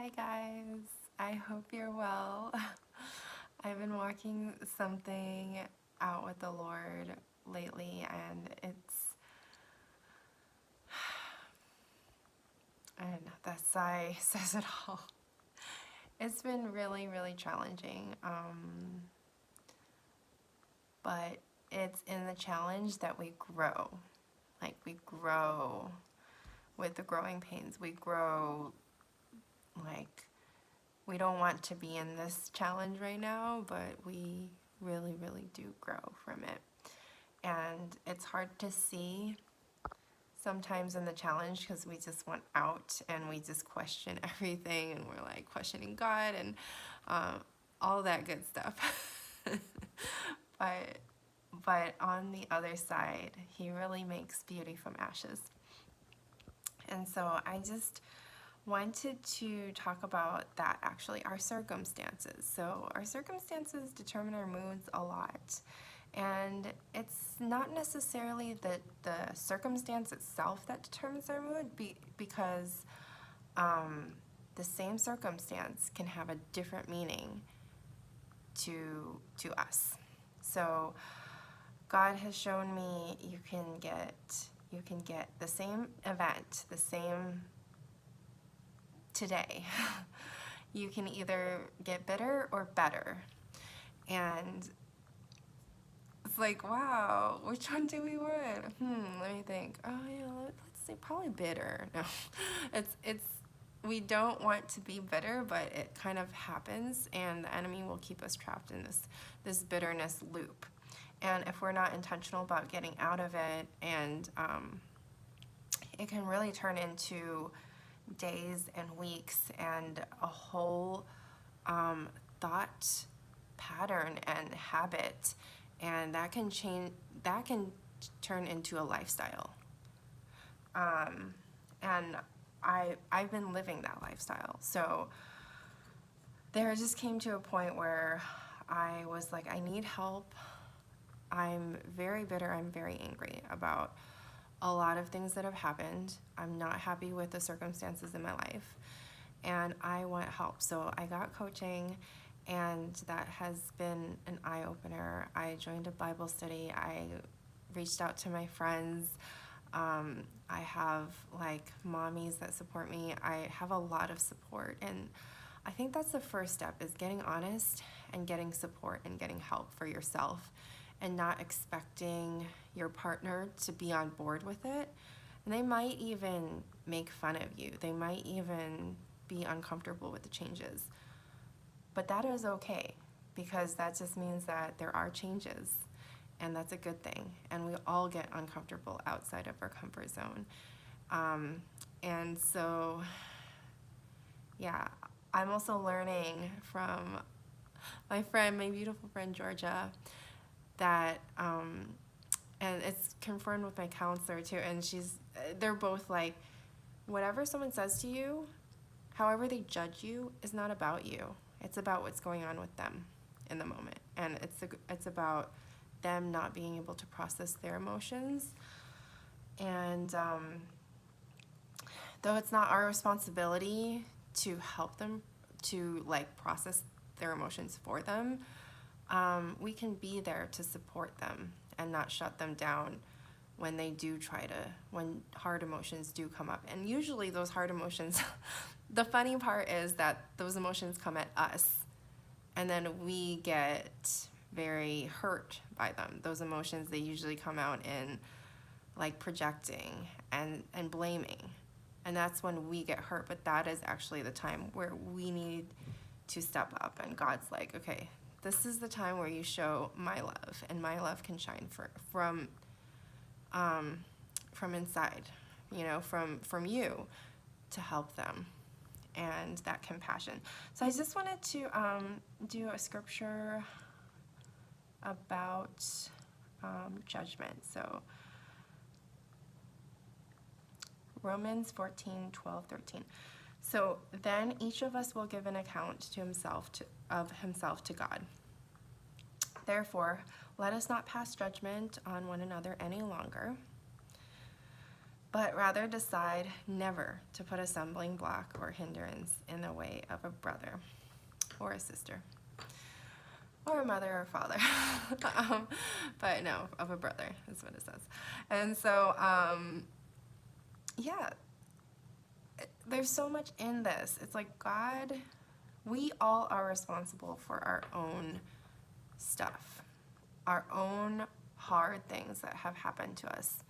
Hi guys, I hope you're well. I've been walking something out with the Lord lately, and that sigh says it all. It's been really, really challenging, but it's in the challenge that we grow. Like, we grow with the growing pains. We grow, like, we don't want to be in this challenge right now, but we really, really do grow from it. And it's hard to see sometimes in the challenge because we just want out and we just question everything and we're like questioning God and all that good stuff. but but on the other side, He really makes beauty from ashes. And so I just wanted to talk about that, actually, our circumstances. So our circumstances determine our moods a lot. And it's not necessarily the circumstance itself that determines our mood, because the same circumstance can have a different meaning to us. So God has shown me you can get the same event, the same today. You can either get bitter or better. And it's like, wow, which one do we want? Let me think. Oh yeah, let's say probably bitter. No, it's we don't want to be bitter, but it kind of happens, and the enemy will keep us trapped in this bitterness loop. And if we're not intentional about getting out of it, and it can really turn into days and weeks and a whole thought pattern and habit, and that can turn into a lifestyle. And I've been living that lifestyle. So there just came to a point where I was like, I need help. I'm very bitter. I'm very angry about a lot of things that have happened. I'm not happy with the circumstances in my life, and I want help. So I got coaching, and that has been an eye-opener. I joined a Bible study. I reached out to my friends. I have like mommies that support me. I have a lot of support, and I think that's the first step, is getting honest and getting support and getting help for yourself, and not expecting your partner to be on board with it. And they might even make fun of you. They might even be uncomfortable with the changes. But that is okay, because that just means that there are changes, and that's a good thing. And we all get uncomfortable outside of our comfort zone. And so, yeah, I'm also learning from my beautiful friend Georgia, that and it's confirmed with my counselor too, and they're both like, whatever someone says to you, however they judge you, is not about you. It's about what's going on with them in the moment, and it's about them not being able to process their emotions. And though it's not our responsibility to help them to like process their emotions for them, we can be there to support them and not shut them down when they do when hard emotions do come up. And usually those hard emotions, the funny part is that those emotions come at us, and then we get very hurt by them. Those emotions, they usually come out in like projecting and blaming. And that's when we get hurt. But that is actually the time where we need to step up. And God's like, okay, this is the time where you show my love, and my love can shine from inside, from you, to help them, and that compassion. So I just wanted to do a scripture about judgment. So Romans 14:12-13. So then each of us will give an account of himself to God. Therefore, let us not pass judgment on one another any longer, but rather decide never to put a stumbling block or hindrance in the way of a brother or a sister or a mother or father. But no, of a brother is what it says. And so, yeah, there's so much in this. It's like God, we all are responsible for our own stuff, our own hard things that have happened to us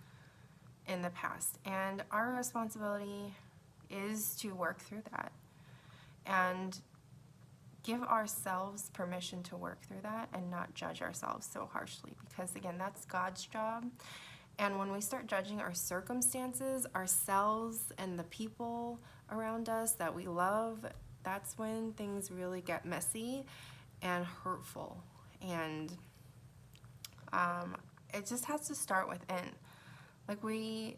in the past. And our responsibility is to work through that and give ourselves permission to work through that and not judge ourselves so harshly, because again, that's God's job. And when we start judging our circumstances, ourselves, and the people around us that we love, that's when things really get messy and hurtful. And it just has to start within. Like we,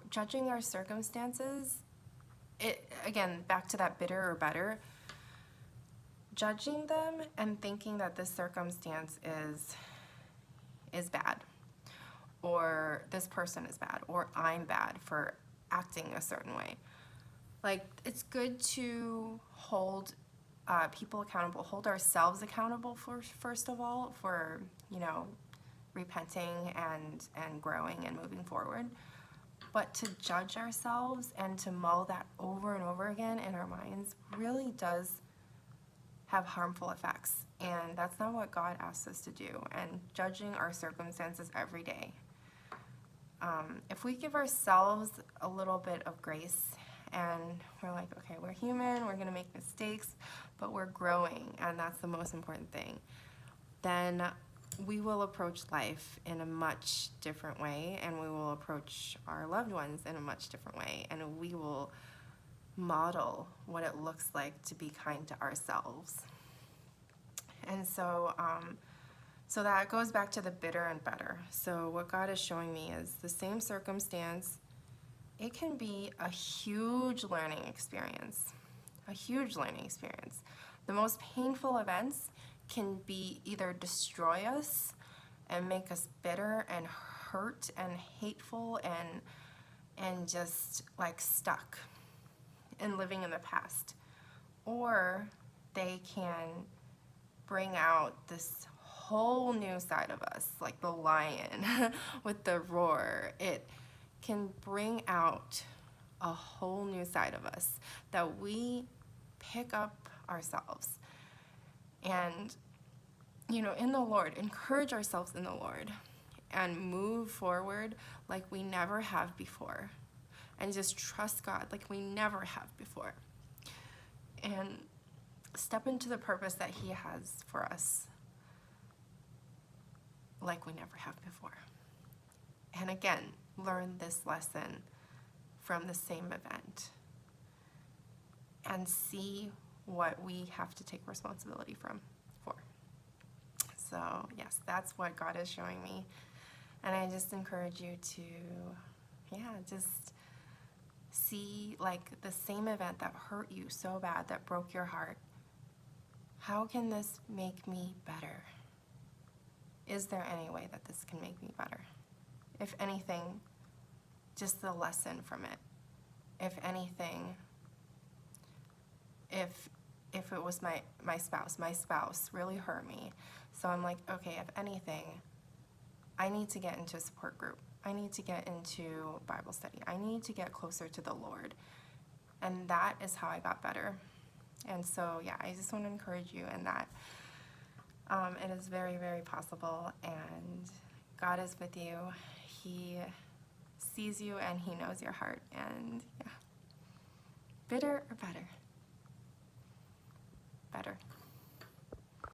judging our circumstances, again, back to that bitter or better, judging them and thinking that this circumstance is bad, or this person is bad, or I'm bad for acting a certain way. Like, it's good to hold people accountable, hold ourselves accountable first of all, for, repenting and growing and moving forward. But to judge ourselves and to mull that over and over again in our minds really does have harmful effects. And that's not what God asks us to do. And judging our circumstances every day. If we give ourselves a little bit of grace and we're like, okay, we're human, we're going to make mistakes, but we're growing, and that's the most important thing, then we will approach life in a much different way, and we will approach our loved ones in a much different way, and we will model what it looks like to be kind to ourselves. And so so that goes back to the bitter and better. So what God is showing me is the same circumstance, it can be a huge learning experience, a huge learning experience. The most painful events can be either destroy us and make us bitter and hurt and hateful and just like stuck and living in the past, or they can bring out this whole new side of us, like the lion with the roar. It can bring out a whole new side of us that we pick up ourselves. And, in the Lord, encourage ourselves in the Lord and move forward like we never have before. And just trust God like we never have before. And step into the purpose that He has for us like we never have before. And again, learn this lesson from the same event and see what we have to take responsibility for. So yes, that's what God is showing me. And I just encourage you to, just see like the same event that hurt you so bad, that broke your heart. How can this make me better? Is there any way that this can make me better? If anything, just the lesson from it. If anything, if it was my spouse really hurt me. So I'm like, okay, if anything, I need to get into a support group. I need to get into Bible study. I need to get closer to the Lord. And that is how I got better. And so, I just want to encourage you in that. It is very, very possible, and God is with you. He sees you, and He knows your heart. And bitter or better? Better.